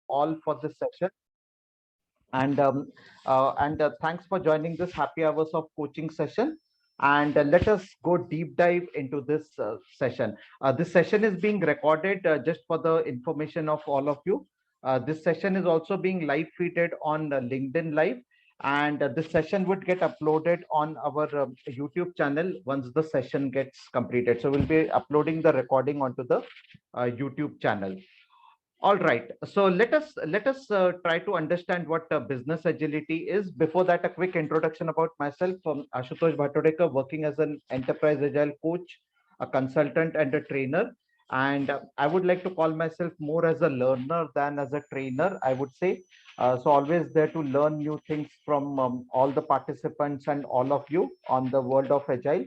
all for this session. And thanks for joining this happy hours of coaching session. And let us go deep dive into this session. This session is being recorded just for the information of all of you. This session is also being live feeded on LinkedIn Live, and this session would get uploaded on our YouTube channel once the session gets completed. So we'll be uploading the recording onto the YouTube channel. All right. So let us try to understand what business agility is. Before that, a quick introduction about myself. Ashutosh Bhatodekar, working as an enterprise agile coach, a consultant, and a trainer. And I would like to call myself more as a learner than as a trainer, I would say. So always there to learn new things from all the participants and all of you on the world of agile.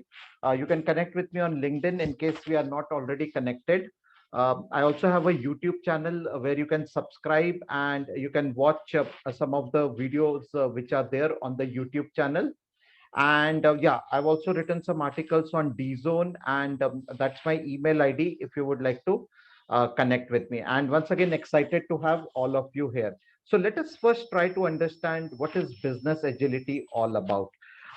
You can connect with me on LinkedIn in case we are not already connected. I also have a YouTube channel where you can subscribe and you can watch some of the videos which are there on the YouTube channel. And yeah, I've also written some articles on DZone, and that's my email ID if you would like to connect with me. And once again, excited to have all of you here. So let us first try to understand what is business agility all about.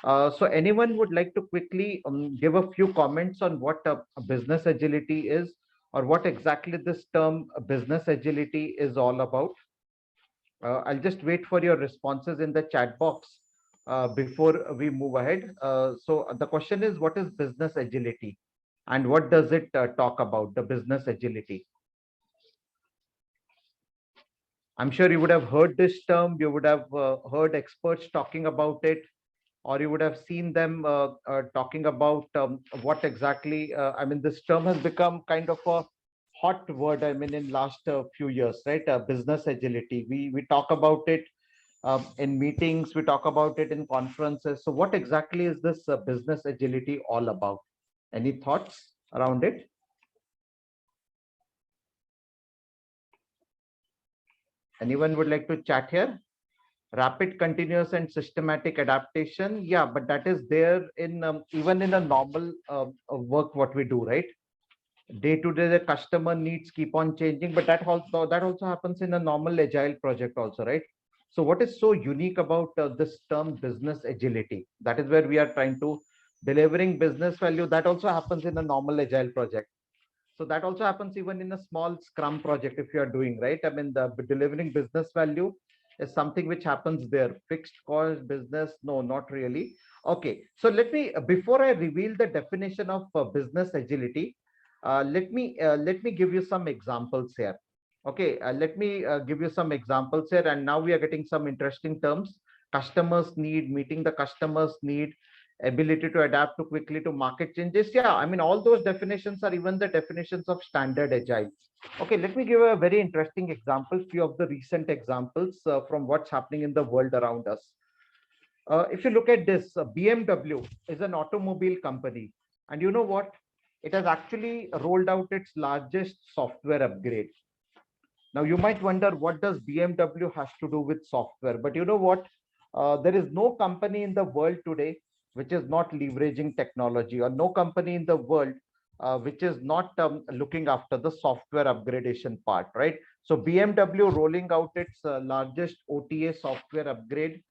So anyone would like to quickly give a few comments on what business agility is, or what exactly this term business agility is all about? I'll just wait for your responses in the chat box before we move ahead. So the question is, what is business agility, and what does it talk about, the business agility? I'm sure you would have heard this term, you would have heard experts talking about it, or you would have seen them talking about what exactly, I mean, this term has become kind of a hot word, I mean, in last few years, right? Business agility. We talk about it in meetings, we talk about it in conferences. So what exactly is this business agility all about? Any thoughts around it? Anyone would like to chat here? Rapid, continuous, and systematic adaptation. Yeah, but that is there in even in a normal work what we do, right? Day to day, the customer needs keep on changing, but that also happens in a normal agile project also, right? So what is so unique about this term business agility? That is where we are trying to delivering business value. That also happens in a normal agile project. So that also happens even in a small scrum project if you are doing, right? I mean, the delivering business value is something which happens there. Fixed cost business, no, not really. Okay, so before I reveal the definition of business agility, let me give you some examples here. Okay, let me give you some examples here, and now we are getting some interesting terms. Customers need, meeting the customers need, ability to adapt to quickly to market changes. Yeah, I mean, all those definitions are even the definitions of standard agile. Okay, let me give a very interesting example, few of the recent examples from what's happening in the world around us. If you look at this, BMW is an automobile company, and you know what? It has actually rolled out its largest software upgrade. Now you might wonder, what does BMW has to do with software? But you know what? There is no company in the world today which is not leveraging technology, or no company in the world which is not looking after the software upgradation part, right? So BMW rolling out its largest OTA software upgrade,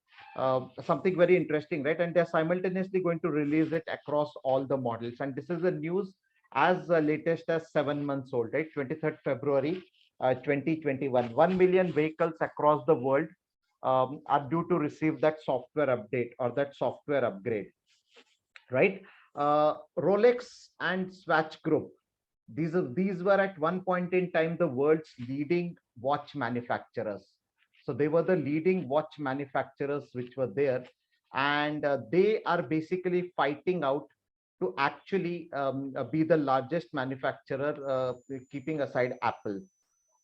something very interesting, right? And they're simultaneously going to release it across all the models. And this is the news as latest as 7 months old, right? 23rd February 2021. 1 million vehicles across the world are due to receive that software update or that software upgrade, right? Rolex and Swatch Group, these were at one point in time the world's leading watch manufacturers. So they were the leading watch manufacturers which were there, and they are basically fighting out to actually be the largest manufacturer, keeping aside Apple.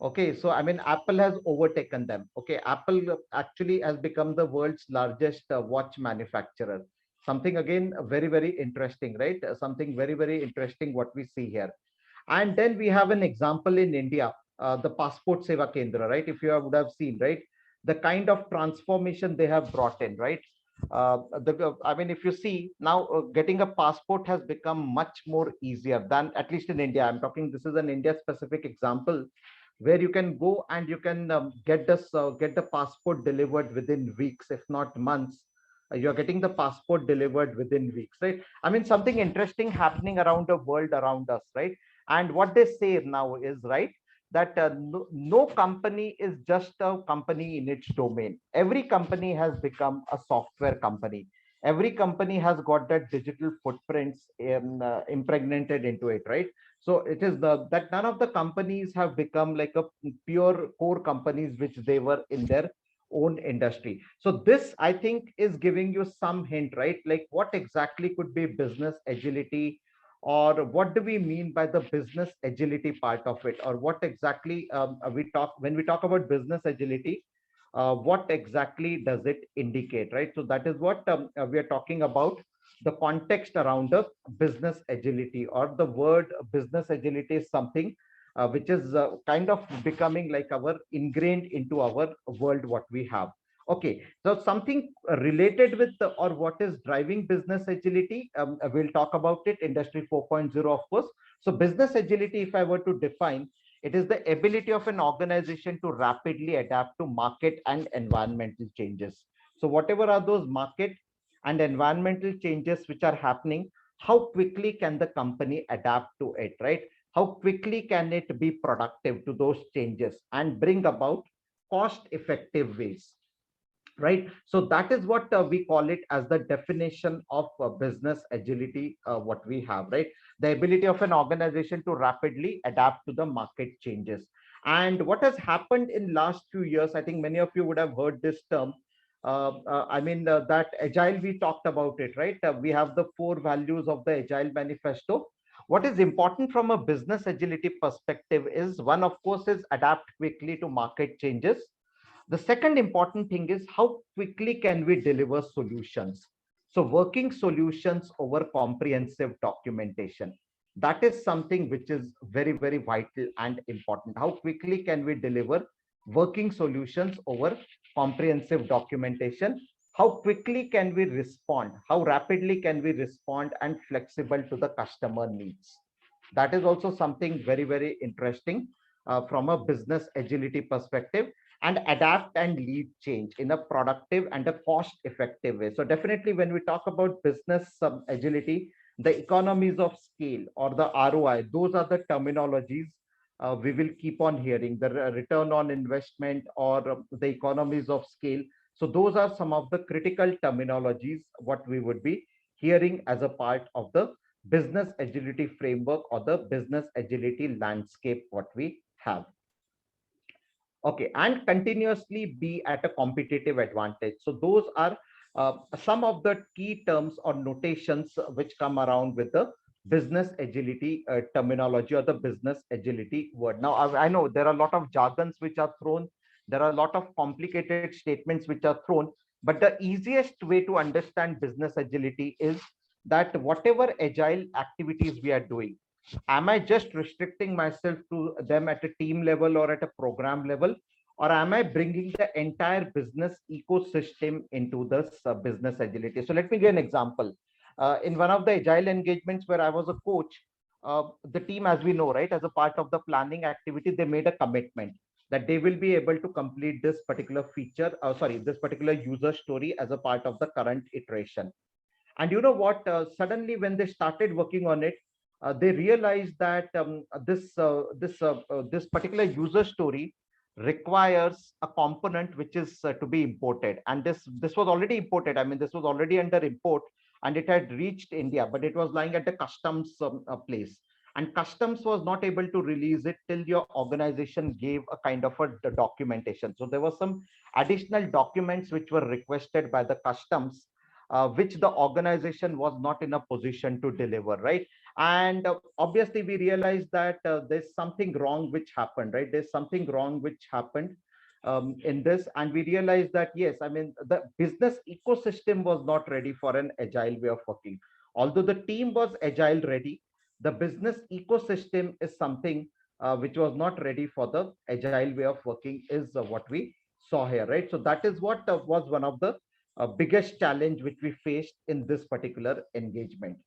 Okay, so I mean, Apple has overtaken them. Okay, Apple actually has become the world's largest watch manufacturer. Something again very, very interesting, right? Something very, very interesting what we see here. And then we have an example in India, the Passport Seva Kendra, right? If you would have seen, right, the kind of transformation they have brought in, right? I mean, if you see now, getting a passport has become much more easier than, at least in India. I'm talking, this is an India specific example. where you can go and you can get the passport delivered within weeks, if not months. You're getting the passport delivered within weeks, right? I mean, something interesting happening around the world around us, right? And what they say now is, right, that no company is just a company in its domain. Every company has become a software company. Every company has got that digital footprints impregnated into it, right? So it is that none of the companies have become like a pure core companies which they were in their own industry. So this, I think, is giving you some hint, right? Like what exactly could be business agility, or what do we mean by the business agility part of it, or what exactly we talk when we talk about business agility, what exactly does it indicate, right? So that is what we are talking about, the context around the business agility, or the word business agility is something which is kind of becoming like our ingrained into our world what we have. Okay, so something related with or what is driving business agility, we'll talk about it, industry 4.0, of course. So business agility, if I were to define, it is the ability of an organization to rapidly adapt to market and environmental changes. So whatever are those market and environmental changes which are happening, how quickly can the company adapt to it, right? How quickly can it be productive to those changes and bring about cost effective ways, right? So that is what we call it as the definition of business agility, what we have, right? The ability of an organization to rapidly adapt to the market changes. And what has happened in last few years, I think many of you would have heard this term, that agile, we talked about it, right? We have the four values of the agile manifesto. What is important from a business agility perspective is, one, of course, is adapt quickly to market changes. The second important thing is how quickly can we deliver solutions. So working solutions over comprehensive documentation. That is something which is very, very vital and important. How quickly can we deliver working solutions over comprehensive documentation? How quickly can we respond? How rapidly can we respond and flexible to the customer needs? That is also something very, very interesting from a business agility perspective. And adapt and lead change in a productive and a cost effective way. So definitely when we talk about business agility, the economies of scale or the ROI, those are the terminologies we will keep on hearing, the return on investment or the economies of scale. So those are some of the critical terminologies what we would be hearing as a part of the business agility framework or the business agility landscape what we have. Okay, and continuously be at a competitive advantage. So those are some of the key terms or notations which come around with the business agility terminology or the business agility word. Now, I know there are a lot of jargons which are thrown. There are a lot of complicated statements which are thrown. But the easiest way to understand business agility is that whatever agile activities we are doing, am I just restricting myself to them at a team level or at a program level, or am I bringing the entire business ecosystem into this business agility? So let me give an example. In one of the agile engagements where I was a coach, the team, as we know, right, as a part of the planning activity, they made a commitment that they will be able to complete this particular feature, this particular user story as a part of the current iteration. And you know what? Suddenly, when they started working on it, they realized that this particular user story requires a component which is to be imported, and this was already imported. I mean, this was already under import, and it had reached India, but it was lying at the customs place. And customs was not able to release it till your organization gave a kind of a documentation. So there were some additional documents which were requested by the customs, which the organization was not in a position to deliver, right? And obviously we realized that there's something wrong which happened, right? There's something wrong which happened in this, and we realized that yes, I mean, the business ecosystem was not ready for an agile way of working. Although the team was agile ready, the business ecosystem is something which was not ready for the agile way of working, is what we saw here, right? So that is what was one of the biggest challenge which we faced in this particular engagement.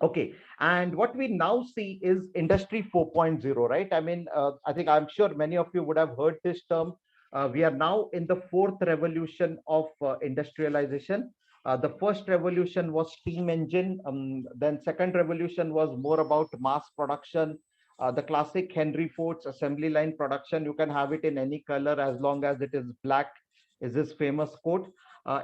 Okay, and what we now see is Industry 4.0, right? I mean, I think I'm sure many of you would have heard this term. We are now in the fourth revolution of industrialization. The first revolution was steam engine. Then second revolution was more about mass production. The classic Henry Ford's assembly line production. You can have it in any color as long as it is black. Is this famous quote?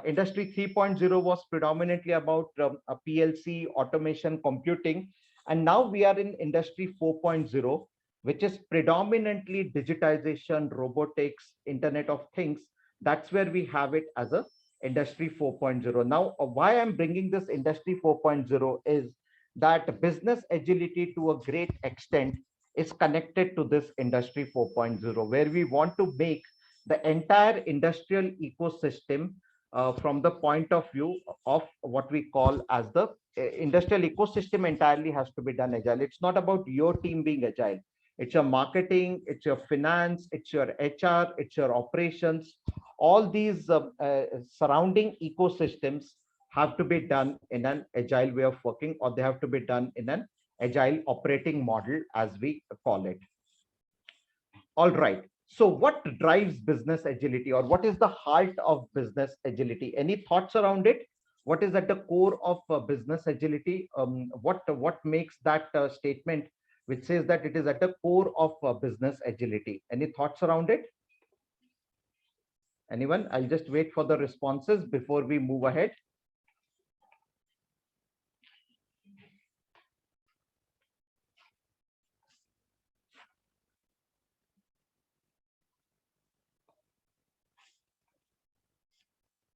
Industry 3.0 was predominantly about a PLC, automation, computing. And now we are in Industry 4.0, which is predominantly digitization, robotics, Internet of Things. That's where we have it as a Industry 4.0. Now, why I'm bringing this Industry 4.0 is that business agility to a great extent is connected to this Industry 4.0, where we want to make the entire industrial ecosystem from the point of view of what we call as the industrial ecosystem entirely has to be done agile. It's not about your team being agile. It's your marketing, it's your finance, it's your HR, it's your operations. All these surrounding ecosystems have to be done in an agile way of working, or they have to be done in an agile operating model, as we call it. All right. So what drives business agility, or what is the heart of business agility? Any thoughts around it? What is at the core of business agility? What makes that statement which says that it is at the core of business agility? Any thoughts around it? Anyone? I'll just wait for the responses before we move ahead.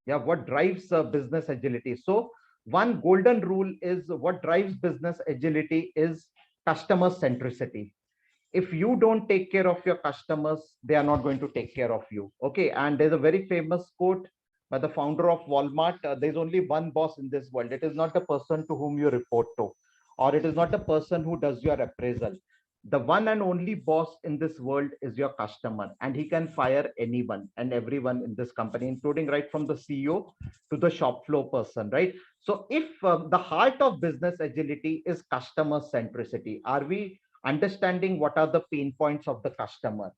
Yeah, what drives business agility? So one golden rule is what drives business agility is customer centricity. If you don't take care of your customers, they are not going to take care of you. Okay, and there's a very famous quote by the founder of Walmart. There's only one boss in this world. It is not the person to whom you report to, or it is not the person who does your appraisal. The one and only boss in this world is your customer, and he can fire anyone and everyone in this company, including right from the CEO to the shop floor person, right? So if the heart of business agility is customer centricity, are we understanding what are the pain points of the customer?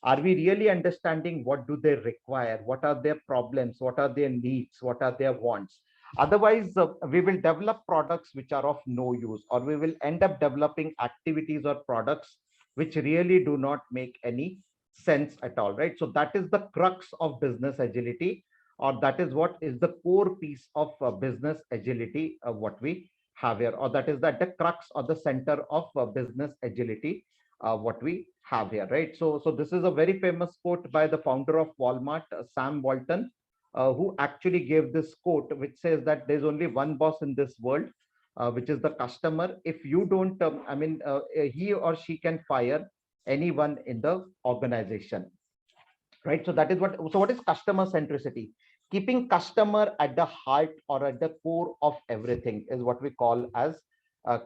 Are we really understanding what do they require? What are their problems? What are their needs? What are their wants? Otherwise, we will develop products which are of no use, or we will end up developing activities or products which really do not make any sense at all, right? So that is the crux of business agility, or that is what is the core piece of business agility, what we have here, or that is the crux or the center of business agility, what we have here, right? So this is a very famous quote by the founder of Walmart, Sam Walton, who actually gave this quote, which says that there's only one boss in this world, which is the customer. If you don't, he or she can fire anyone in the organization, right? So that is what. So what is customer centricity? Keeping customer at the heart or at the core of everything is what we call as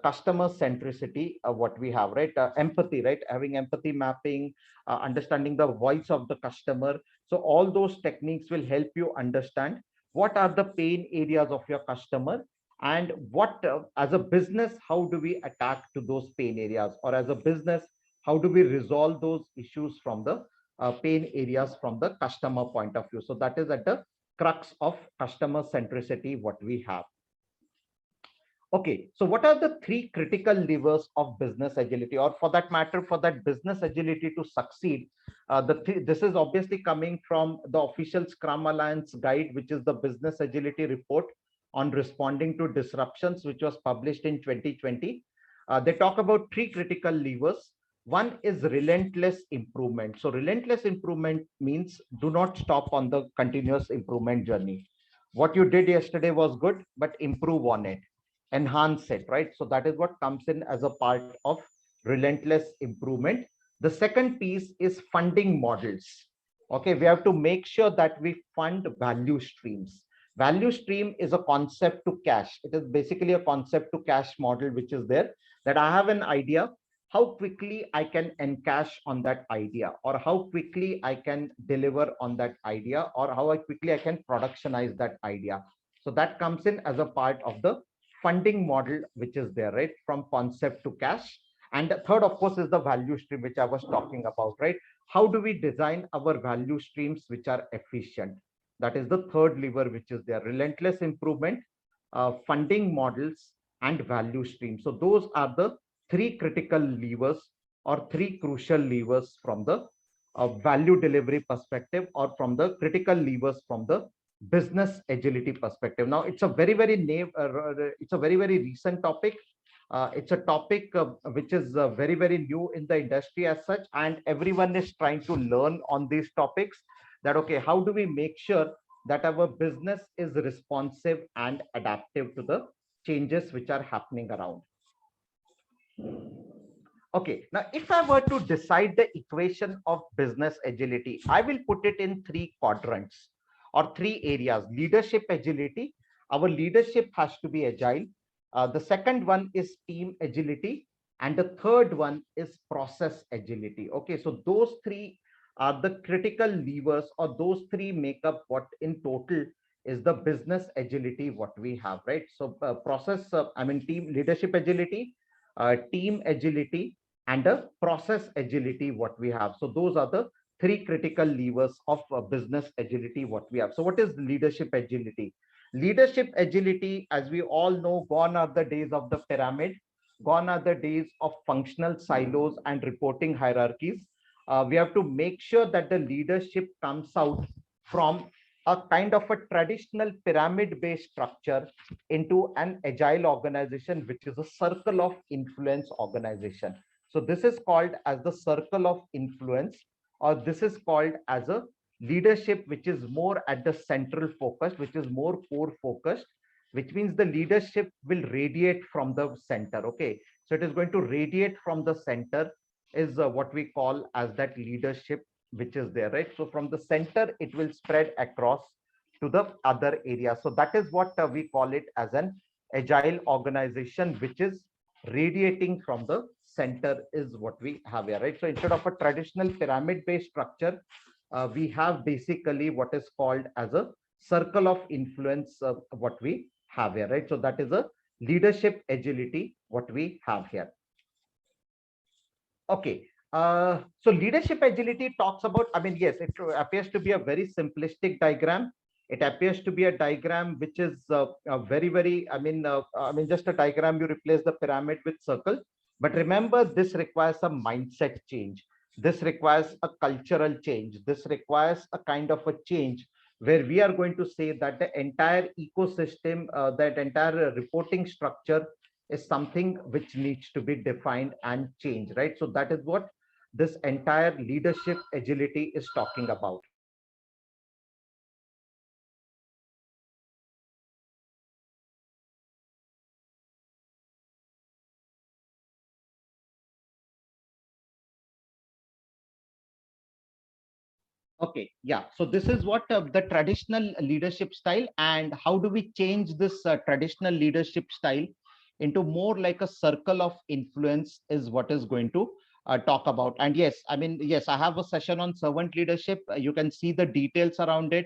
customer centricity, what we have, right? Empathy, right? Having empathy mapping, understanding the voice of the customer. So all those techniques will help you understand what are the pain areas of your customer, and what, as a business, how do we attack to those pain areas, or as a business, how do we resolve those issues from the pain areas from the customer point of view. So that is at the crux of customer centricity, what we have. Okay, so what are the three critical levers of business agility, or for that matter, for that business agility to succeed? This is obviously coming from the official Scrum Alliance guide, which is the business agility report on responding to disruptions, which was published in 2020. They talk about three critical levers. One is relentless improvement. So relentless improvement means do not stop on the continuous improvement journey. What you did yesterday was good, but improve on it, enhance it, right? So that is what comes in as a part of relentless improvement. The second piece is funding models. Okay, we have to make sure that we fund value streams. Value stream is a concept to cash. It is basically a concept to cash model, which is there, that I have an idea, how quickly I can encash on that idea, or how quickly I can deliver on that idea, or how quickly I can productionize that idea. So that comes in as a part of the funding model which is there, right, from concept to cash. And the third, of course, is the value stream, which I was talking about, right? How do we design our value streams which are efficient? That is the third lever which is there: relentless improvement, funding models, and value streams. So those are the three critical levers or three crucial levers from the value delivery perspective, or from the critical levers from the business agility perspective. Now, it's a it's a very recent topic. It's a topic which is very new in the industry as such, and everyone is trying to learn on these topics. That okay, how do we make sure that our business is responsive and adaptive to the changes which are happening around? Okay, now if I were to decide the equation of business agility, I will put it in three quadrants or three areas. Leadership agility, our leadership has to be agile. The second one is team agility, and the third one is process agility. Okay, so those three are the critical levers, or those three make up what in total is the business agility what we have, right? So team leadership agility, team agility, and a process agility what we have. So those are the three critical levers of business agility what we have. So what is leadership agility? Leadership agility, as we all know, gone are the days of the pyramid, gone are the days of functional silos and reporting hierarchies. We have to make sure that the leadership comes out from a kind of a traditional pyramid based structure into an agile organization, which is a circle of influence organization. So this is called as the circle of influence, or this is called as a leadership which is more at the central focus, which is more core focused, which means the leadership will radiate from the center. Okay, so it is going to radiate from the center, is what we call as that leadership which is there, right? So from the center it will spread across to the other areas. So that is what we call it as an agile organization, which is radiating from the center, is what we have here, right? So instead of a traditional pyramid based structure, we have basically what is called as a circle of influence, what we have here, right? So that is a leadership agility what we have here. Okay, so leadership agility talks about, I mean, yes, it appears to be a very simplistic diagram. It appears to be a diagram which is just a diagram. You replace the pyramid with circle. But remember, this requires a mindset change. This requires a cultural change. This requires a kind of a change where we are going to say that the entire ecosystem, that entire reporting structure is something which needs to be defined and changed, right? So that is what this entire leadership agility is talking about. Okay, yeah. So this is what the traditional leadership style, and how do we change this traditional leadership style into more like a circle of influence is what is going to talk about. And yes, I mean, yes, I have a session on servant leadership. You can see the details around it.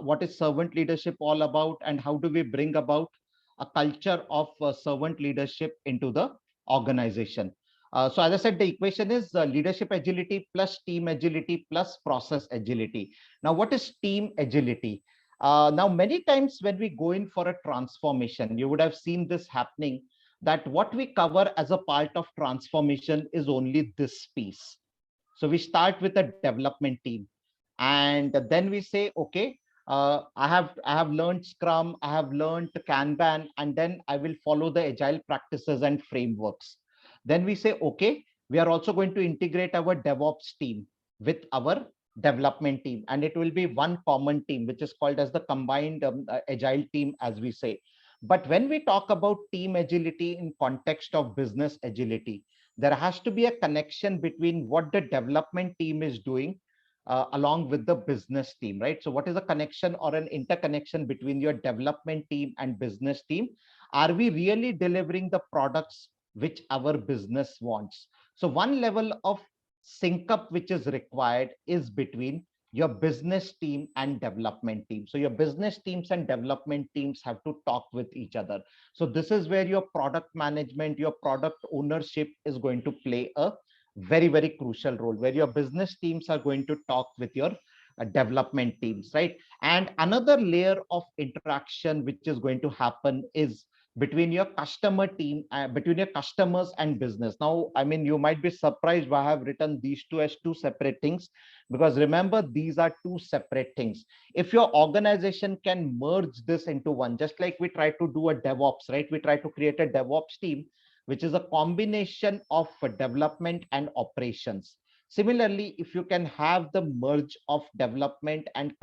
What is servant leadership all about, and how do we bring about a culture of servant leadership into the organization? So as I said, the equation is leadership agility plus team agility plus process agility. Now, what is team agility? Now, many times when we go in for a transformation, you would have seen this happening, that what we cover as a part of transformation is only this piece. So we start with a development team, and then we say, okay, I have learned Scrum, I have learned Kanban, and then I will follow the agile practices and frameworks. Then we say, okay, we are also going to integrate our DevOps team with our development team, and it will be one common team, which is called as the combined agile team, as we say. But when we talk about team agility in context of business agility, there has to be a connection between what the development team is doing along with the business team, right? So what is a connection or an interconnection between your development team and business team? Are we really delivering the products which our business wants? So one level of sync up which is required is between your business team and development team. So your business teams and development teams have to talk with each other. So this is where your product management, your product ownership is going to play a very, very crucial role, where your business teams are going to talk with your development teams, right? And another layer of interaction which is going to happen is between your customer team, between your customers and business. Now, I mean, you might be surprised why I have written these two as two separate things, because remember, these are two separate things. If your organization can merge this into one, just like we try to do a DevOps, right? We try to create a DevOps team, which is a combination of development and operations. Similarly, if you can have the merge of development and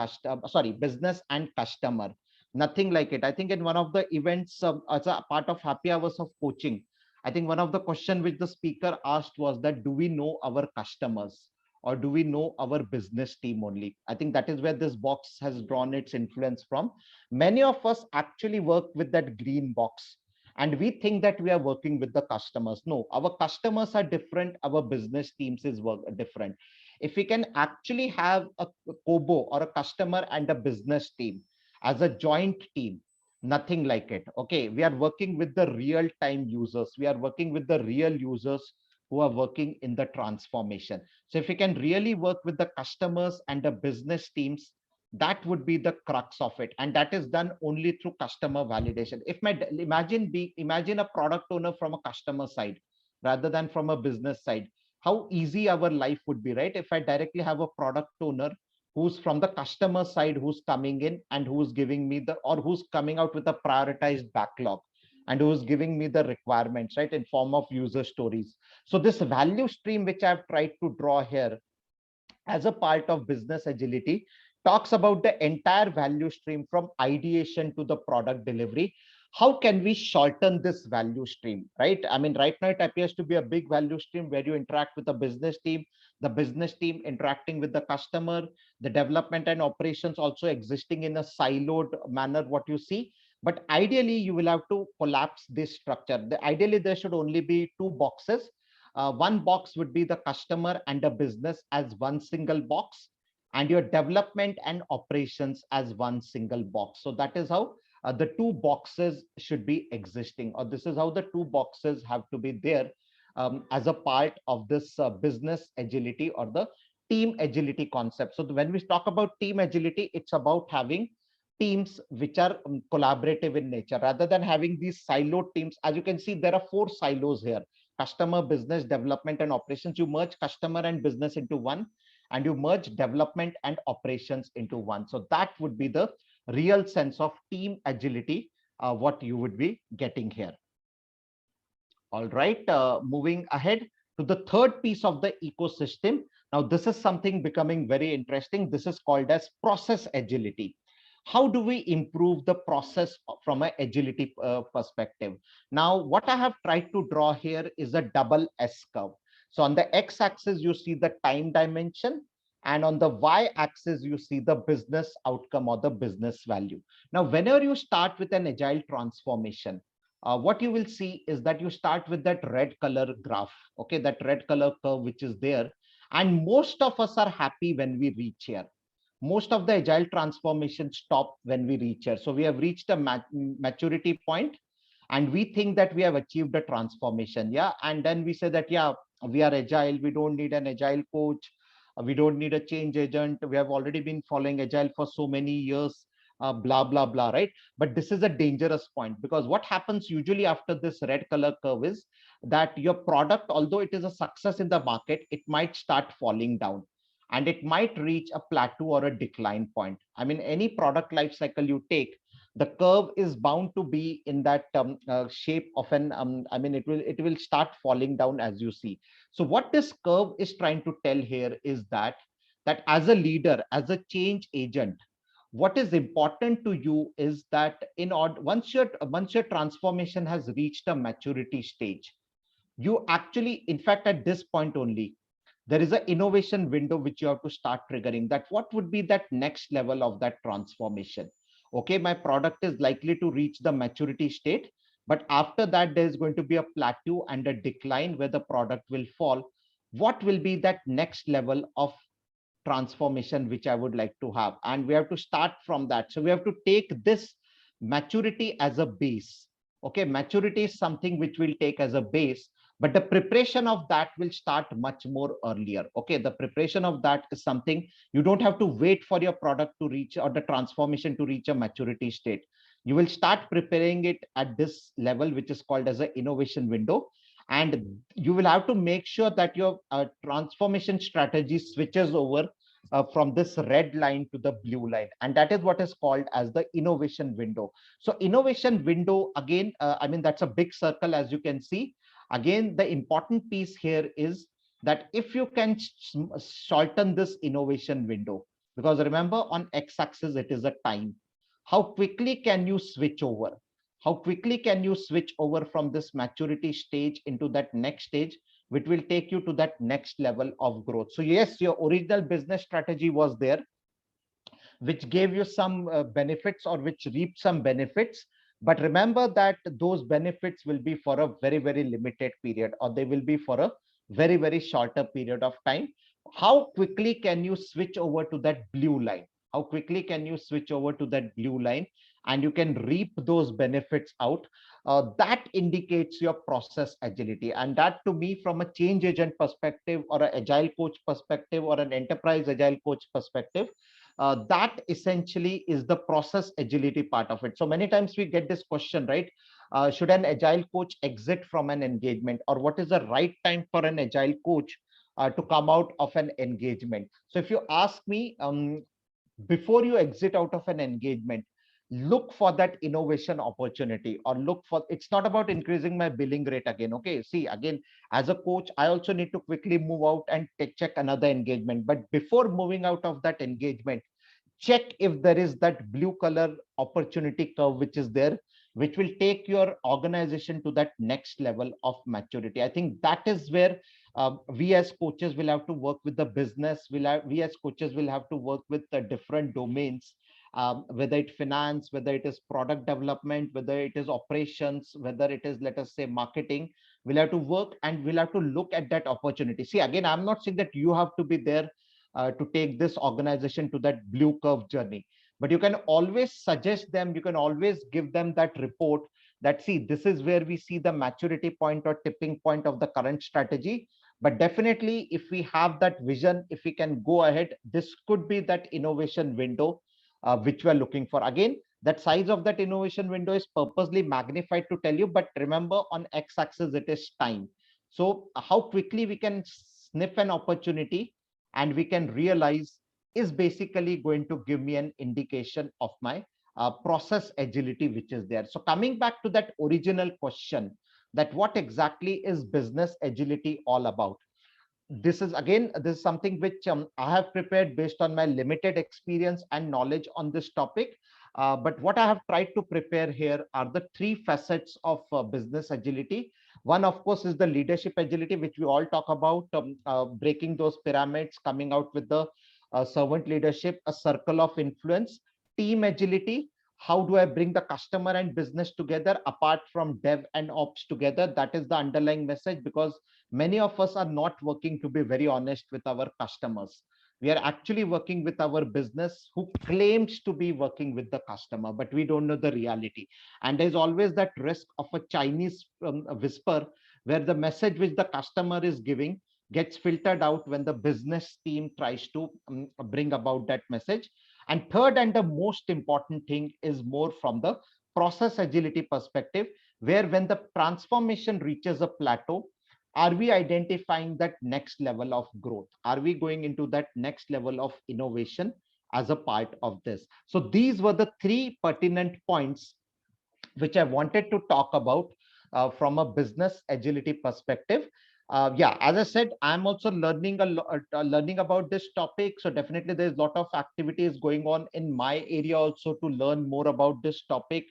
business and customer, nothing like it. I think in one of the events, as a part of happy hours of coaching, I think one of the question which the speaker asked was that, do we know our customers, or do we know our business team only? I think that is where this box has drawn its influence from. Many of us actually work with that green box, and we think that we are working with the customers. No, our customers are different, our business teams is different. If we can actually have a kobo or a customer and a business team as a joint team, nothing like it. Okay, we are working with the real time users, we are working with the real users who are working in the transformation. So if we can really work with the customers and the business teams, that would be the crux of it, and that is done only through customer validation. If my imagine a product owner from a customer side rather than from a business side, how easy our life would be, right? If I directly have a product owner who's from the customer side, who's coming in and who's giving me the, or who's coming out with a prioritized backlog, and who's giving me the requirements, right, in form of user stories. So this value stream which I've tried to draw here as a part of business agility talks about the entire value stream from ideation to the product delivery. How can we shorten this value stream, right? I mean, right now it appears to be a big value stream where you interact with the business team interacting with the customer, the development and operations also existing in a siloed manner, what you see. But ideally, you will have to collapse this structure. Ideally, there should only be two boxes. One box would be the customer and the business as one single box, and your development and operations as one single box. So that is how the two boxes should be existing, or this is how the two boxes have to be there as a part of this business agility or the team agility concept. So when we talk about team agility, it's about having teams which are collaborative in nature rather than having these siloed teams. As you can see, there are four silos here: customer, business, development, and operations. You merge customer and business into one, and you merge development and operations into one. So that would be the real sense of team agility, what you would be getting here. All right, moving ahead to the third piece of the ecosystem. Now, this is something becoming very interesting. This is called as process agility. How do we improve the process from an agility perspective? Now, what I have tried to draw here is a double S curve. So on the x-axis, you see the time dimension, and on the y-axis, you see the business outcome or the business value. Now, whenever you start with an agile transformation, what you will see is that you start with that red color graph, okay, that red color curve which is there. And most of us are happy when we reach here. Most of the agile transformation stop when we reach here. So we have reached a maturity point, and we think that we have achieved a transformation. Yeah. And then we say that, yeah, we are agile. We don't need an agile coach. We don't need a change agent. We have already been following agile for so many years, blah, blah, blah, right? But this is a dangerous point, because what happens usually after this red color curve is that your product, although it is a success in the market, it might start falling down, and it might reach a plateau or a decline point. I mean, any product life cycle you take, the curve is bound to be in that shape of an, I mean, it will start falling down, as you see. So what this curve is trying to tell here is that as a leader, as a change agent, what is important to you is that in order, once your transformation has reached a maturity stage, you actually, in fact, at this point only, there is an innovation window which you have to start triggering. That what would be that next level of that transformation? Okay, my product is likely to reach the maturity state, but after that there is going to be a plateau and a decline where the product will fall. What will be that next level of transformation which I would like to have, and we have to start from that. So we have to take this maturity as a base. Okay, maturity is something which we'll take as a base, but the preparation of that will start much more earlier. Okay, the preparation of that is something you don't have to wait for your product to reach or the transformation to reach a maturity state. You will start preparing it at this level, which is called as an innovation window, and you will have to make sure that your transformation strategy switches over from this red line to the blue line, and that is what is called as the innovation window. So innovation window, again, I mean, that's a big circle, as you can see. Again, the important piece here is that if you can shorten this innovation window, because remember, on x-axis it is a time, how quickly can you switch over, how quickly can you switch over from this maturity stage into that next stage, which will take you to that next level of growth. So yes, your original business strategy was there, which gave you some benefits or which reaped some benefits. But remember that those benefits will be for a very, very limited period, or they will be for a very, very shorter period of time. How quickly can you switch over to that blue line? How quickly can you switch over to that blue line and you can reap those benefits out? That indicates your process agility. And that, to me, from a change agent perspective or an agile coach perspective or an enterprise agile coach perspective, that essentially is the process agility part of it. So many times we get this question, right? Should an agile coach exit from an engagement, or what is the right time for an agile coach to come out of an engagement? So if you ask me, before you exit out of an engagement, look for that innovation opportunity, or look for, it's not about increasing my billing rate again. Okay, see, again, as a coach, I also need to quickly move out and check another engagement. But before moving out of that engagement, check if there is that blue color opportunity curve which is there, which will take your organization to that next level of maturity. I think that is where we as coaches will have to work with the business. We as coaches will have to work with the different domains, whether it finance, whether it is product development, whether it is operations, whether it is, let us say, marketing. We'll have to work and we'll have to look at that opportunity. See, again, I'm not saying that you have to be there to take this organization to that blue curve journey, but you can always suggest them, you can always give them that report that, see, this is where we see the maturity point or tipping point of the current strategy. But definitely, if we have that vision, if we can go ahead, this could be that innovation window which we are looking for. Again, that size of that innovation window is purposely magnified to tell you, but remember, on x-axis it is time. So how quickly we can sniff an opportunity and we can realize is basically going to give me an indication of my process agility which is there. So coming back to that original question, that what exactly is business agility all about? This is, again, this is something which I have prepared based on my limited experience and knowledge on this topic. But what I have tried to prepare here are the three facets of business agility. One, of course, is the leadership agility, which we all talk about, breaking those pyramids, coming out with the servant leadership, a circle of influence. Team agility, how do I bring the customer and business together apart from dev and ops together? That is the underlying message, because many of us are not working, to be very honest, with our customers. We are actually working with our business who claims to be working with the customer, but we don't know the reality. And there's always that risk of a Chinese whisper, where the message which the customer is giving gets filtered out when the business team tries to bring about that message. And third, and the most important thing, is more from the process agility perspective, where when the transformation reaches a plateau, are we identifying that next level of growth? Are we going into that next level of innovation as a part of this? So these were the three pertinent points which I wanted to talk about from a business agility perspective. Yeah, as I said, I'm also learning a lot, learning about this topic. So definitely, there's a lot of activities going on in my area also to learn more about this topic,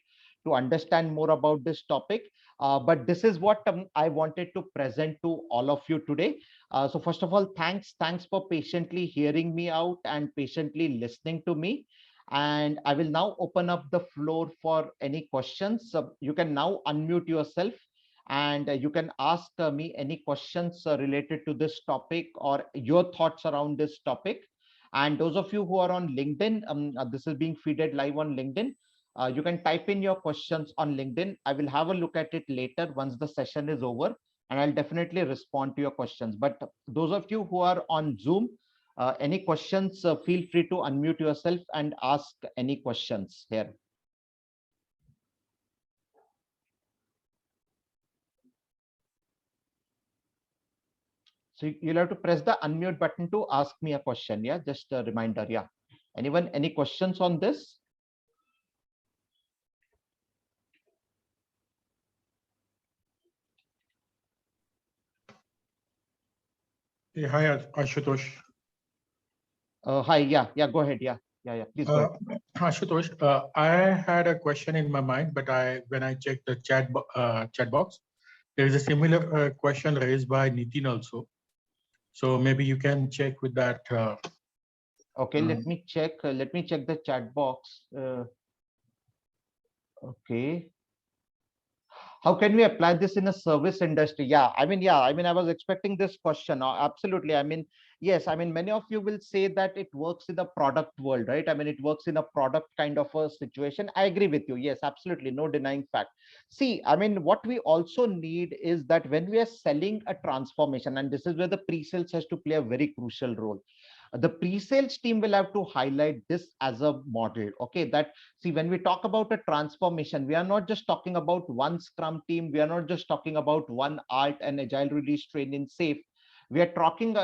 to understand more about this topic. But this is what I wanted to present to all of you today. So first of all, thanks for patiently hearing me out and patiently listening to me. And I will now open up the floor for any questions. You can now unmute yourself and you can ask me any questions related to this topic or your thoughts around this topic. And those of you who are on LinkedIn, this is being feeded live on LinkedIn. You can type in your questions on LinkedIn. I will have a look at it later once the session is over, and I'll definitely respond to your questions. But those of you who are on Zoom, any questions, feel free to unmute yourself and ask any questions here. So you'll have to press the unmute button to ask me a question. Yeah, just a reminder. Yeah. Anyone, any questions on this? Yeah, hi, Ashutosh. Hi, yeah, go ahead. Yeah, please go ahead. Ashutosh, I had a question in my mind, but when I checked the chat box, there is a similar question raised by Nitin also. So maybe you can check with that. Okay, let me check. Let me check the chat box. Okay. How can we apply this in a service industry? Yeah, I mean, I was expecting this question. Absolutely. I mean, yes, I mean, many of you will say that it works in the product world, right? I mean, it works in a product kind of a situation. I agree with you. Yes, absolutely. No denying fact. See, I mean, what we also need is that when we are selling a transformation, and this is where the pre-sales has to play a very crucial role. The pre-sales team will have to highlight this as a model. Okay, that see, when we talk about a transformation, we are not just talking about one scrum team, we are not just talking about one art and agile release train in safe. We are talking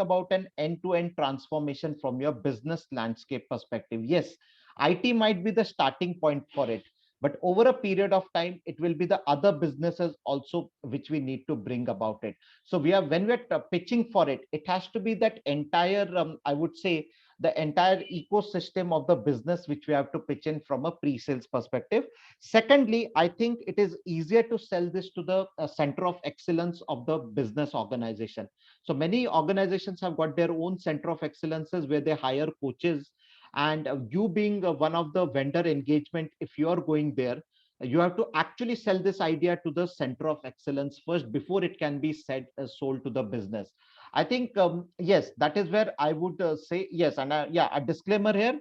about an end-to-end transformation from your business landscape perspective. Yes, IT might be the starting point for it, but over a period of time it will be the other businesses also which we need to bring about it. So we are, when we're pitching for it, it has to be that entire I would say the entire ecosystem of the business which we have to pitch in from a pre-sales perspective. Secondly, I think it is easier to sell this to the center of excellence of the business organization. So many organizations have got their own center of excellences where they hire coaches, and you being one of the vendor engagement, if you are going there, you have to actually sell this idea to the center of excellence first before it can be said sold to the business. I think yes, that is where I would say yes. And yeah, a disclaimer here.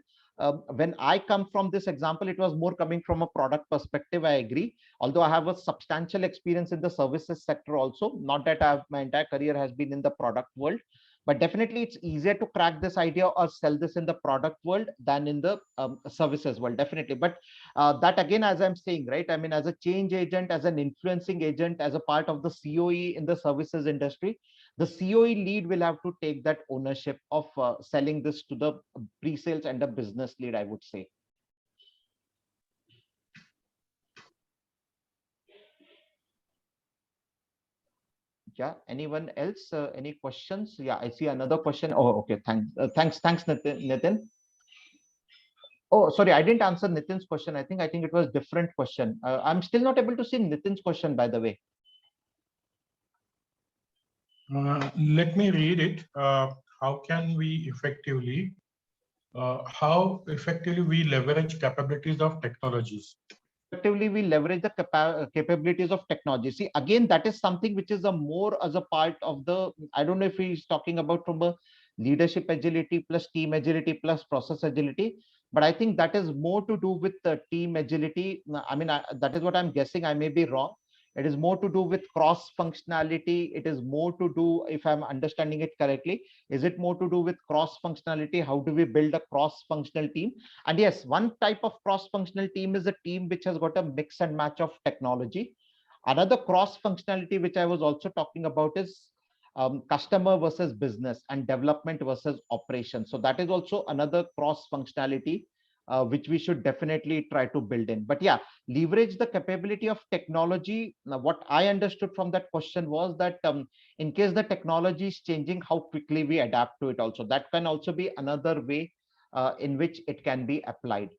When I come from this example, it was more coming from a product perspective. I agree. Although I have a substantial experience in the services sector also, not that my entire career has been in the product world, but definitely it's easier to crack this idea or sell this in the product world than in the services world, definitely. But that again, as I'm saying, right, I mean, as a change agent, as an influencing agent, as a part of the COE in the services industry, the COE lead will have to take that ownership of selling this to the pre-sales and the business lead, I would say. Yeah, anyone else? Any questions? Yeah, I see another question. Oh, okay. Thanks, Nitin. Oh, sorry, I didn't answer Nitin's question. I think it was different question. I'm still not able to see Nitin's question, by the way. Let me read it. How can we effectively, how effectively we leverage capabilities of technologies? Effectively we leverage the capabilities of technology. See, again, that is something which is a more as a part of the, I don't know if he's talking about from a leadership agility plus team agility plus process agility, but I think that is more to do with the team agility. I mean, that is what I'm guessing. I may be wrong. It is more to do with cross functionality. It is more to do, if I'm understanding it correctly, is it more to do with cross functionality? How do we build a cross functional team? And yes, one type of cross-functional team is a team which has got a mix and match of technology. Another cross-functionality which I was also talking about is customer versus business and development versus operations. So that is also another cross-functionality which we should definitely try to build in. But yeah, leverage the capability of technology. Now, what I understood from that question was that in case the technology is changing, how quickly we adapt to it also. That can also be another way in which it can be applied.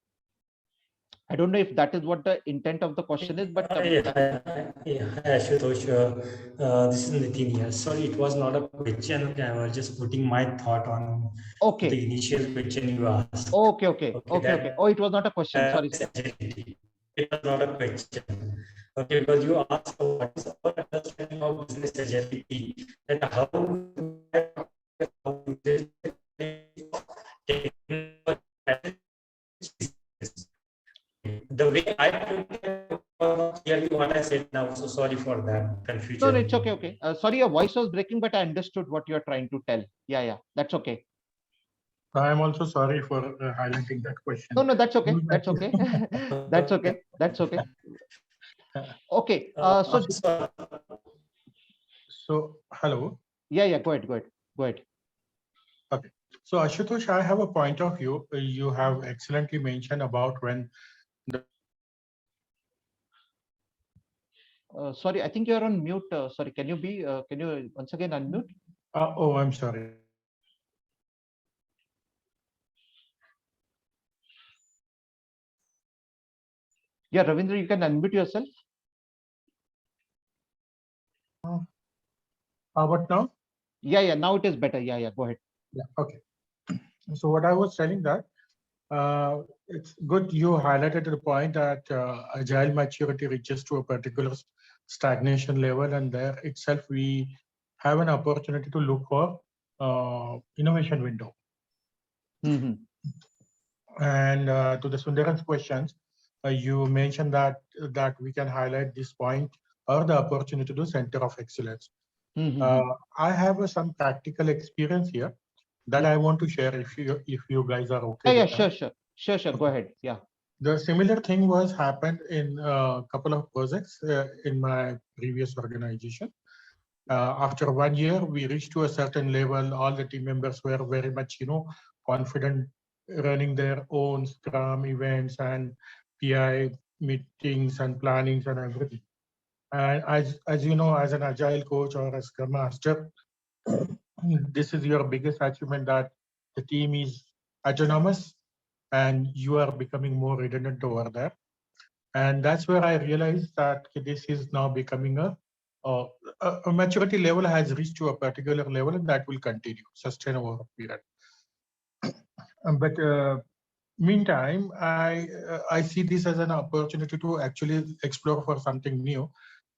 I don't know if that is what the intent of the question is, but Ashutosh, this is Nitin here. Sorry, it was not a question. Okay, I was just putting my thought on the initial question you asked. Okay. Oh, it was not a question. Sorry. It was not a question. Okay, because you asked what is our understanding of business agility, that how The way I put it was clearly what I said now. So sorry for that confusion. No, it's okay. Okay. Sorry, your voice was breaking, but I understood what you're trying to tell. Yeah, that's okay. I am also sorry for highlighting that question. No, that's okay. That's okay. That's okay. That's okay. Okay. So hello. Yeah. Go ahead. Okay. So Ashutosh, I have a point of view. You have excellently mentioned about when the sorry, I think you're on mute. Sorry, can you once again unmute? Oh, I'm sorry. Yeah, Ravindra, you can unmute yourself. How about now? Yeah, now it is better. Yeah, go ahead. Yeah, okay. So what I was telling that, it's good you highlighted the point that agile maturity reaches to a particular stagnation level, and there itself we have an opportunity to look for innovation window. And to the Sundaran's questions, you mentioned that we can highlight this point or the opportunity to center of excellence. I have some practical experience here that I want to share if you guys are okay. Yeah, sure. Go ahead. Yeah. The similar thing was happened in a couple of projects in my previous organization. After 1 year, we reached to a certain level. All the team members were very much, confident running their own Scrum events and PI meetings and plannings and everything. And as you know, as an agile coach or a Scrum Master, this is your biggest achievement, that the team is autonomous and you are becoming more redundant over there. And that's where I realized that this is now becoming a maturity level has reached to a particular level, and that will continue, sustain over a period. But meantime, I see this as an opportunity to actually explore for something new.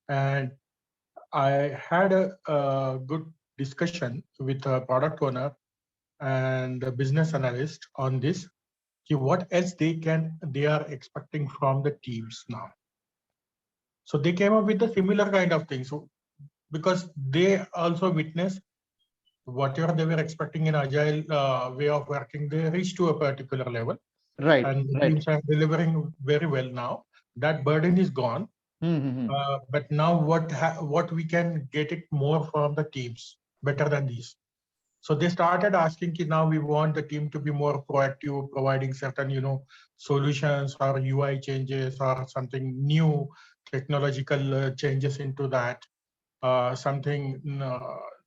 And I had a good discussion with a product owner and a business analyst on this. What else they are expecting from the teams now. So they came up with a similar kind of thing. So because they also witnessed whatever they were expecting in agile way of working, they reached to a particular level. Right. And the teams are delivering very well now. That burden is gone. But now what we can get it more from the teams better than these. So they started asking, now we want the team to be more proactive, providing certain, solutions or UI changes or something new technological changes into that, something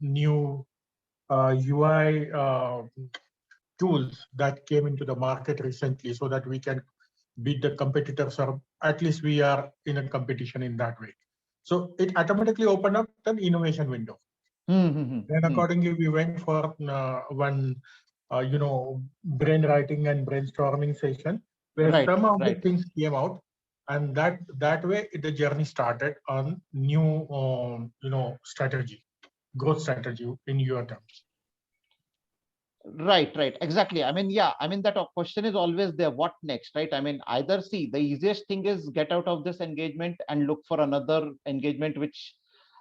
new UI tools that came into the market recently, so that we can beat the competitors, or at least we are in a competition in that way. So it automatically opened up an innovation window. Then accordingly, we went for one, brain writing and brainstorming session, where some of the things came out, and that way the journey started on new, strategy, growth strategy in your terms. Right, exactly. I mean, that question is always there. What next, right? I mean, either see, the easiest thing is get out of this engagement and look for another engagement, which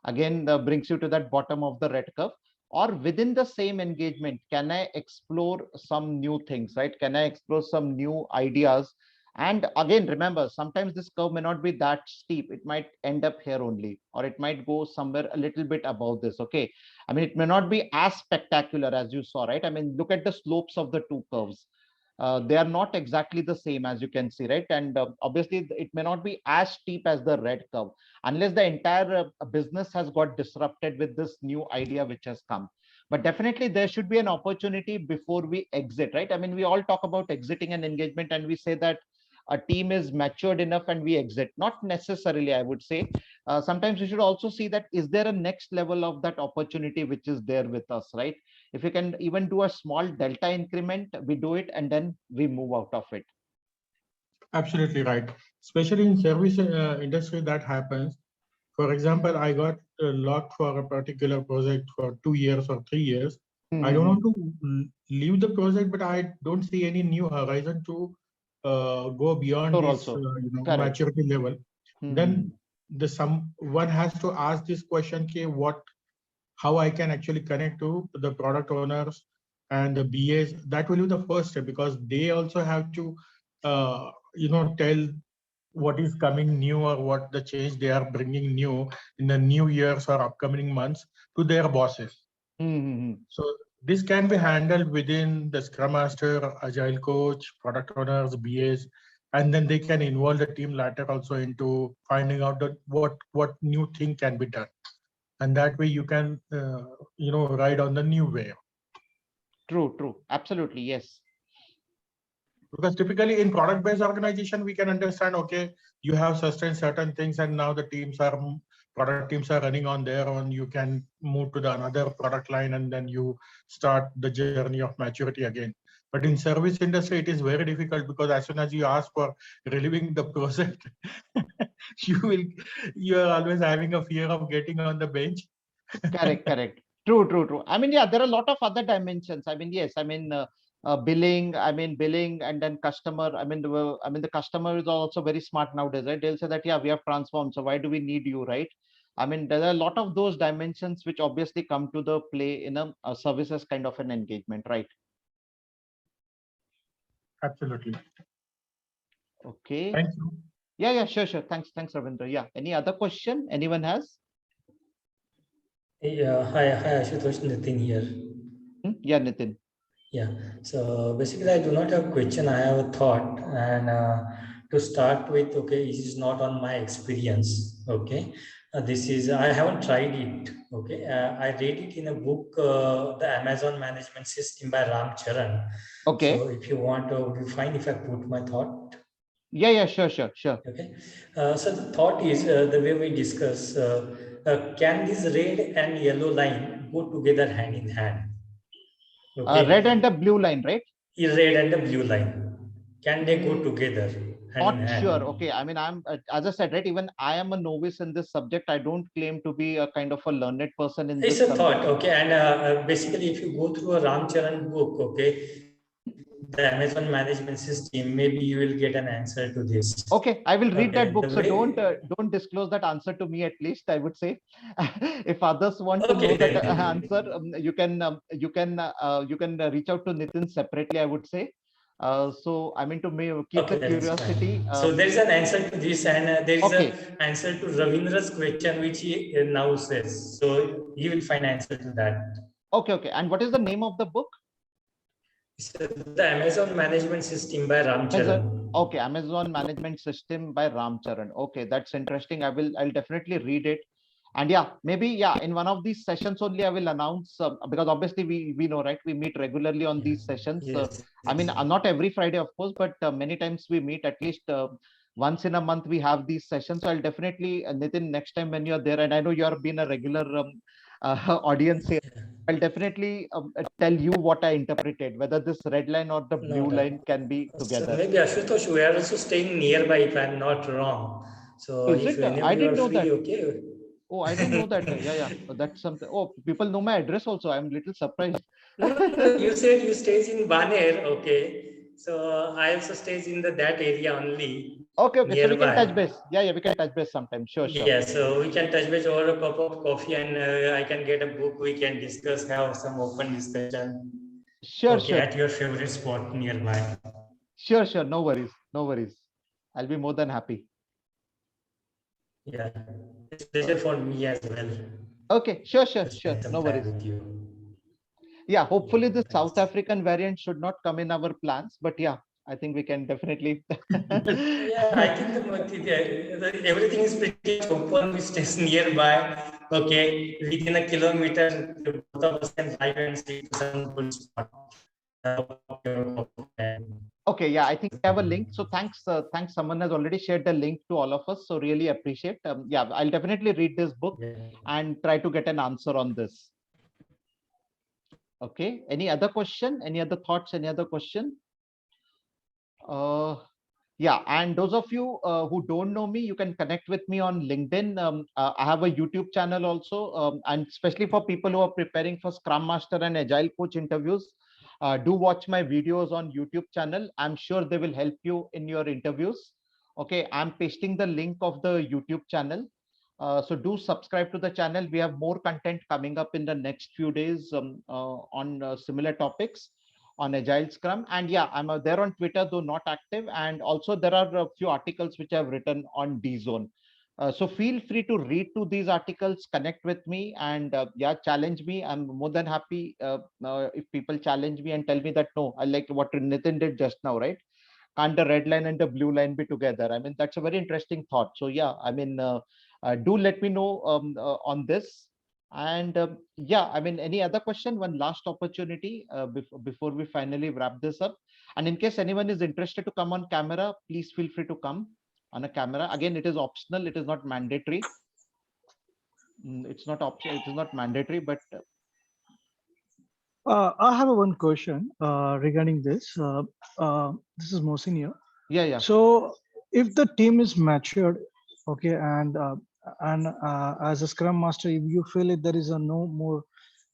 again brings you to that bottom of the red curve. Or within the same engagement, can I explore some new things, right? Can I explore some new ideas? And again, remember, sometimes this curve may not be that steep. It might end up here only, or it might go somewhere a little bit above this. Okay. I mean, it may not be as spectacular as you saw, right? I mean, look at the slopes of the two curves. They are not exactly the same, as you can see, right? And obviously, it may not be as steep as the red curve, unless the entire business has got disrupted with this new idea which has come. But definitely, there should be an opportunity before we exit, right? I mean, we all talk about exiting an engagement, and we say that a team is matured enough and we exit. Not necessarily, I would say. Sometimes we should also see that, is there a next level of that opportunity which is there with us, right? If we can even do a small delta increment, we do it, and then we move out of it. Absolutely right. Especially in service industry, that happens. For example, I got locked for a particular project for 2 years or 3 years. I don't want to leave the project, but I don't see any new horizon to go beyond Sure, this, also. Correct. maturity level, Hmm. then one has to ask this question: how I can actually connect to the product owners and the BAs. That will be the first step, because they also have to, tell what is coming new or what the change they are bringing new in the new years or upcoming months to their bosses. Hmm. So this can be handled within the Scrum Master, Agile Coach, product owners, BAs, and then they can involve the team later also into finding out that what new thing can be done, and that way you can ride on the new wave. True. Absolutely, yes. Because typically in product-based organization, we can understand, okay, you have sustained certain things, and now the product teams are running on their own. You can move to the another product line, and then you start the journey of maturity again. But in service industry, it is very difficult, because as soon as you ask for relieving the process, you are always having a fear of getting on the bench. Correct. True. I mean, yeah, there are a lot of other dimensions. I mean, yes, I mean, billing, and then customer. The customer is also very smart nowadays, right? They'll say that, yeah, we have transformed, so why do we need you, right? I mean, there are a lot of those dimensions which obviously come to the play in a services kind of an engagement, right? Absolutely. Okay. Thank you. Yeah, sure. Thanks, Ravindra. Yeah. Any other question anyone has? Yeah, hi, Ashutosh, Nitin here. Yeah, Nitin. Yeah, so basically, I do not have a question, I have a thought. And to start with, okay, this is not on my experience, okay. This is, I haven't tried it, okay. I read it in a book, The Amazon Management System by Ram Charan. Okay. So if you want, would you find if I put my thought? Yeah, sure. Okay. So the thought is the way we discuss, can this red and yellow line go together hand in hand? Okay. Red and the blue line, right? Red and the blue line, can they go together hand in Not sure. hand? Okay. I mean, I'm as I said, right? Even I am a novice in this subject. I don't claim to be a kind of a learned person in It's this a subject. thought, okay. And basically, if you go through a Ram Charan book, okay, the Amazon management system, maybe you will get an answer to this. Okay, I will read Okay, that book. the So way- don't disclose that answer to me. At least I would say, if others want to know Okay, that answer, you can reach out to Nitin separately, I would say. So I mean, to keep okay, the that's curiosity. fine. So there is an answer to this, and there is Okay. an answer to Ravindra's question, which he now says. So he will find answer to that. Okay. And what is the name of the book? So the Amazon management system by Ram Charan. Okay, Amazon Management System by Ram Charan. Okay, that's interesting. I'll definitely read it. And yeah, maybe in one of these sessions only I will announce, because obviously we know, right? We meet regularly on these sessions. Yes. I mean, not every Friday, of course, but many times we meet at least once in a month. We have these sessions. So I'll definitely, Nitin, next time when you're there, and I know you have been a regular audience here, I'll definitely tell you what I interpreted, whether this red line or the blue line can be together. So maybe Ashutosh, we are also staying nearby, if I'm not wrong. So Is if it? any of I you didn't are know free, that. okay. Oh, I didn't know that. Yeah. That's something. Oh, people know my address also. I'm a little surprised. No, you said you stays in Baner, okay. So I also stays in that area only. Okay. So we can Nearby. touch base. Yeah, we can touch base sometime. Sure. Yeah, so we can touch base over a cup of coffee, and I can get a book. We can discuss, have some open discussion. Sure. At your favorite spot nearby. Sure. No worries. I'll be more than happy. Yeah, it's a pleasure for me as well. Okay. Sure. No worries. Yeah, hopefully the South African variant should not come in our plans, but yeah, I think we can definitely. Yeah, I think everything is pretty open. We stay nearby. Okay, within a kilometer, both of us can drive and see some good spot. Okay, yeah, I think I have a link. So thanks. Someone has already shared the link to all of us. So really appreciate. Yeah, I'll definitely read this book and try to get an answer on this. Okay. Any other question? Any other thoughts? Any other question? Yeah, and those of you who don't know me, you can connect with me on LinkedIn. I have a YouTube channel also, and especially for people who are preparing for Scrum Master and Agile Coach interviews. Do watch my videos on YouTube channel. I'm sure they will help you in your interviews. Okay, I'm pasting the link of the YouTube channel. So do subscribe to the channel. We have more content coming up in the next few days on similar topics on Agile Scrum. And yeah, I'm there on Twitter, though not active. And also there are a few articles which I've written on DZone. So feel free to read to these articles, connect with me, and yeah, challenge me. I'm more than happy if people challenge me and tell me that no, I like what Nitin did just now, right? Can't the red line and the blue line be together? I mean, that's a very interesting thought. So yeah, I mean, do let me know on this. And yeah, I mean, any other question? One last opportunity before we finally wrap this up. And in case anyone is interested to come on camera, please feel free to come on a camera. Again, it is optional. It is not mandatory. It's not optional. It is not mandatory, but I have one question regarding this. This is Mohsin here. yeah. So, if the team is matured, okay, and as a Scrum Master, if you feel it there is a no more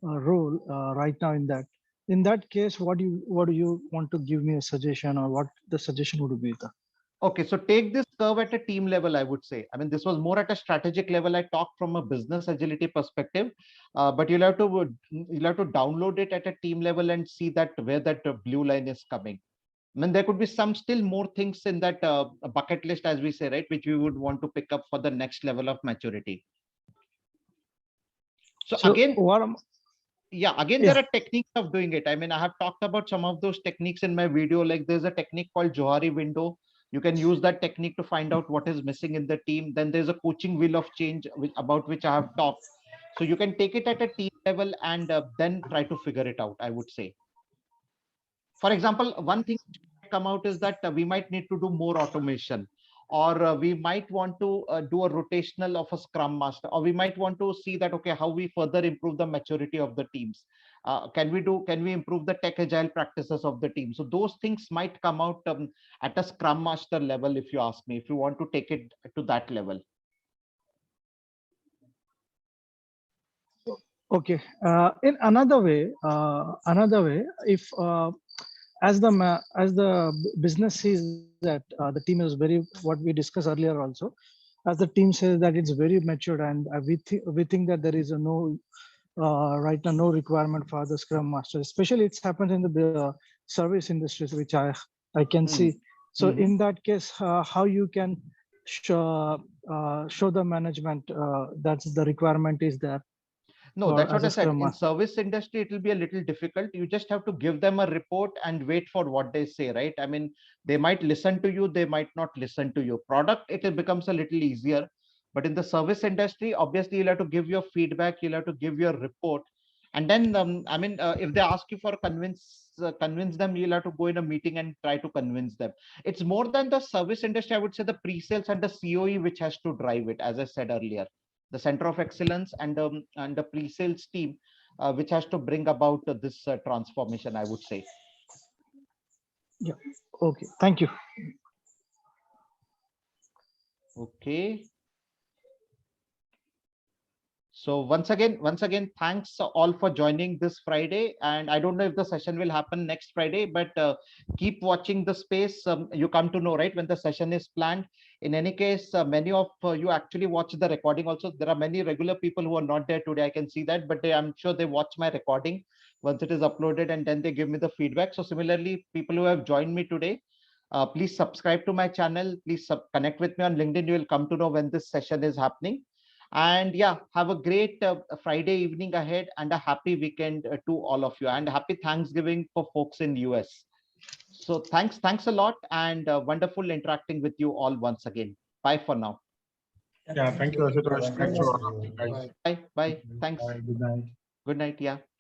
role right now in that case, what do you want to give me a suggestion, or what the suggestion would be? Okay, so take this curve at a team level, I would say. I mean, this was more at a strategic level. I talked from a business agility perspective, but you'll have to download it at a team level and see that where that blue line is coming. I mean, there could be some still more things in that bucket list, as we say, right, which we would want to pick up for the next level of maturity. So again, there are techniques of doing it. I mean, I have talked about some of those techniques in my video. Like there's a technique called Johari window. You can use that technique to find out what is missing in the team. Then there's a coaching wheel of change about which I have talked. So you can take it at a team level and then try to figure it out, I would say. For example, one thing come out is that we might need to do more automation, or we might want to do a rotational of a scrum master, or we might want to see that, okay, how we further improve the maturity of the teams. Can we improve the tech agile practices of the team? So those things might come out at a scrum master level, if you ask me, if you want to take it to that level. Okay. In another way, if as the business sees that the team is very, what we discussed earlier also, as the team says that it's very matured, and we think that there is a no right now no requirement for the Scrum Master. Especially it's happened in the service industries, which I can see. So in that case, how you can show the management that the requirement is there. No, that's what I said. In service industry, it will be a little difficult. You just have to give them a report and wait for what they say, right? I mean, they might listen to you, they might not listen to you. Product, it becomes a little easier. But in the service industry, obviously, you'll have to give your feedback, you'll have to give your report. And then, if they ask you for convince them, you'll have to go in a meeting and try to convince them. It's more than the service industry, I would say the pre-sales and the COE, which has to drive it, as I said earlier. The center of excellence and the pre-sales team, which has to bring about this transformation, I would say. Yeah. Okay. Thank you. Okay. So once again, thanks all for joining this Friday. And I don't know if the session will happen next Friday, but keep watching the space. You come to know, right, when the session is planned. In any case, many of you actually watch the recording also. There are many regular people who are not there today. I can see that, but I'm sure they watch my recording once it is uploaded, and then they give me the feedback. So similarly, people who have joined me today, please subscribe to my channel. Please connect with me on LinkedIn. You will come to know when this session is happening. And yeah, have a great Friday evening ahead, and a happy weekend to all of you, and happy Thanksgiving for folks in US. So thanks a lot, and wonderful interacting with you all once again. Bye for now. Yeah, thank you, Ashutosh. Thanks for all of you guys. Bye. Thanks. Bye. Good night. Good night. Yeah.